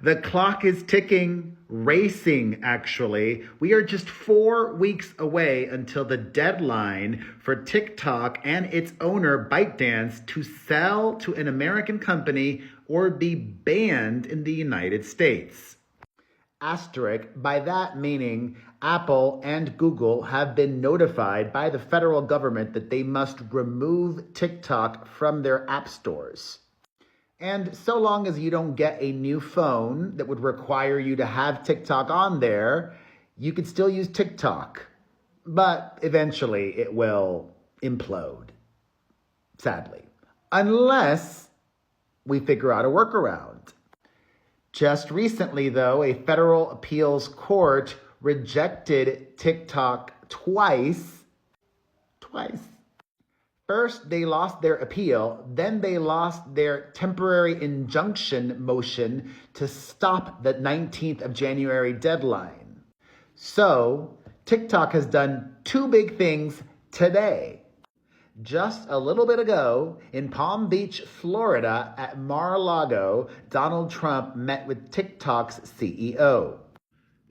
The clock is ticking, racing actually. We are just 4 weeks away until the deadline for TikTok and its owner ByteDance to sell to an American company or be banned in the United States. Asterisk, by that meaning Apple and Google have been notified by the federal government that they must remove TikTok from their app stores. And so long as you don't get a new phone that would require you to have TikTok on there, you could still use TikTok. But eventually it will implode, sadly. Unless we figure out a workaround. Just recently, though, a federal appeals court rejected TikTok twice. First, they lost their appeal, then they lost their temporary injunction motion to stop the 19th of January deadline. So, TikTok has done 2 big things today. Just a little bit ago, in Palm Beach, Florida, at Mar-a-Lago, Donald Trump met with TikTok's CEO,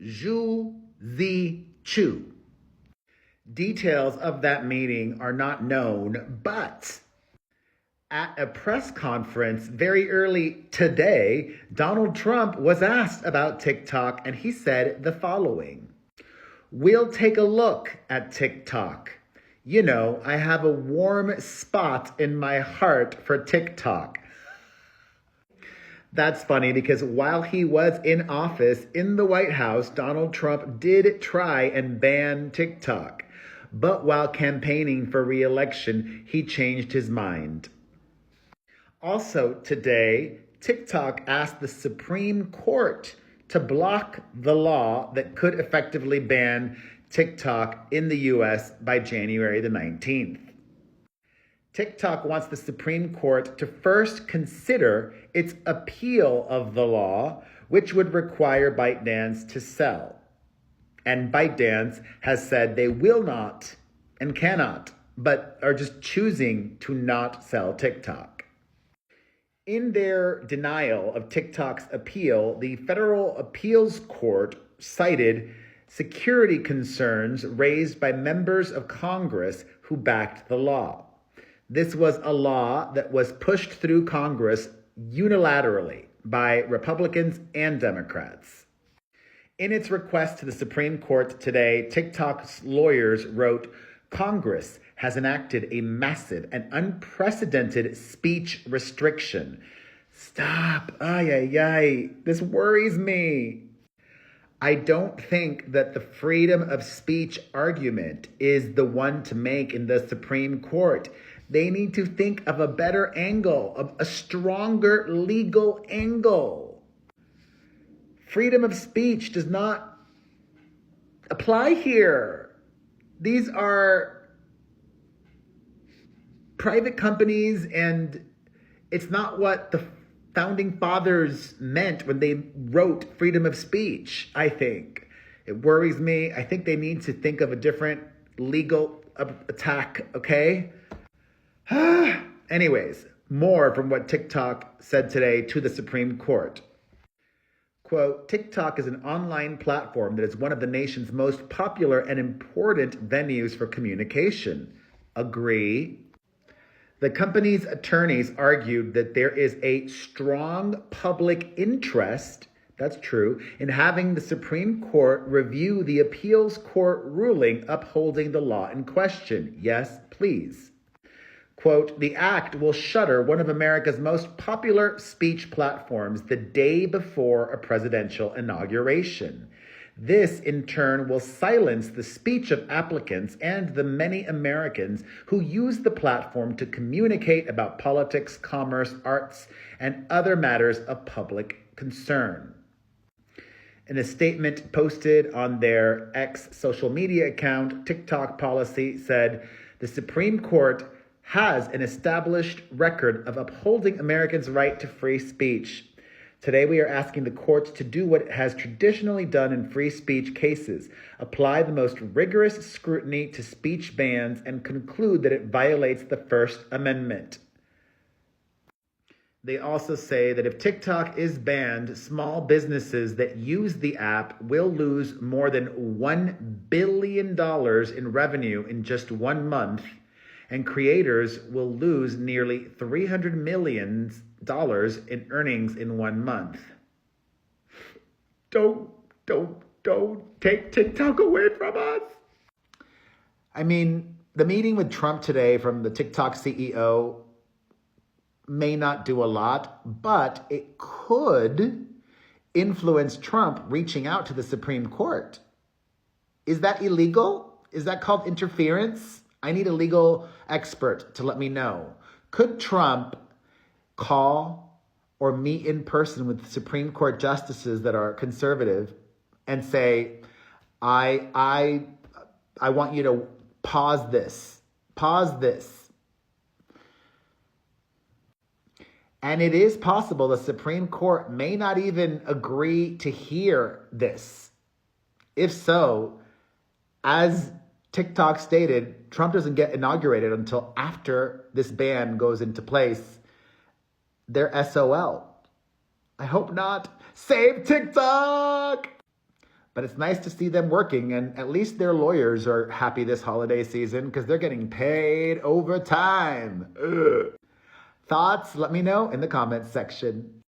Zhu Zichu. Details of that meeting are not known, but at a press conference very early today, Donald Trump was asked about TikTok, and he said the following: "We'll take a look at TikTok. You know, I have a warm spot in my heart for TikTok." That's funny because while he was in office in the White House, Donald Trump did try and ban TikTok. But while campaigning for re-election, he changed his mind. Also today, TikTok asked the Supreme Court to block the law that could effectively ban TikTok in the US by January the 19th. TikTok wants the Supreme Court to first consider its appeal of the law, which would require ByteDance to sell. And ByteDance has said they will not and cannot, but are just choosing to not sell TikTok. In their denial of TikTok's appeal, the Federal Appeals Court cited security concerns raised by members of Congress who backed the law. This was a law that was pushed through Congress unilaterally by Republicans and Democrats. In its request to the Supreme Court today, TikTok's lawyers wrote, "Congress has enacted a massive and unprecedented speech restriction." Stop. This worries me. I don't think that the freedom of speech argument is the one to make in the Supreme Court. They need to think of a better angle, of a stronger legal angle. Freedom of speech does not apply here. These are private companies, and it's not what the founding fathers meant when they wrote freedom of speech, I think. It worries me. I think they need to think of a different legal attack, okay? Anyways, more from what TikTok said today to the Supreme Court. Quote, "TikTok is an online platform that is one of the nation's most popular and important venues for communication." Agree. The company's attorneys argued that there is a strong public interest, that's true, in having the Supreme Court review the appeals court ruling upholding the law in question. Yes, please. Quote, "The act will shutter one of America's most popular speech platforms the day before a presidential inauguration. This, in turn, will silence the speech of applicants and the many Americans who use the platform to communicate about politics, commerce, arts, and other matters of public concern." In a statement posted on their X social media account, TikTok Policy said, "The Supreme Court has an established record of upholding Americans' right to free speech. Today, we are asking the courts to do what it has traditionally done in free speech cases, apply the most rigorous scrutiny to speech bans, and conclude that it violates the First Amendment." They also say that if TikTok is banned, small businesses that use the app will lose more than $1 billion in revenue in just 1 month, and creators will lose nearly $300 million in earnings in 1 month. Don't take TikTok away from us. I mean, the meeting with Trump today from the TikTok CEO may not do a lot, but it could influence Trump reaching out to the Supreme Court. Is that illegal? Is that called interference? I need a legal expert to let me know. Could Trump call or meet in person with Supreme Court justices that are conservative and say, I want you to pause this. And it is possible the Supreme Court may not even agree to hear this. If so, as TikTok stated, Trump doesn't get inaugurated until after this ban goes into place. They're SOL. I hope not. Save TikTok! But it's nice to see them working, and at least their lawyers are happy this holiday season because they're getting paid overtime. Thoughts? Let me know in the comments section.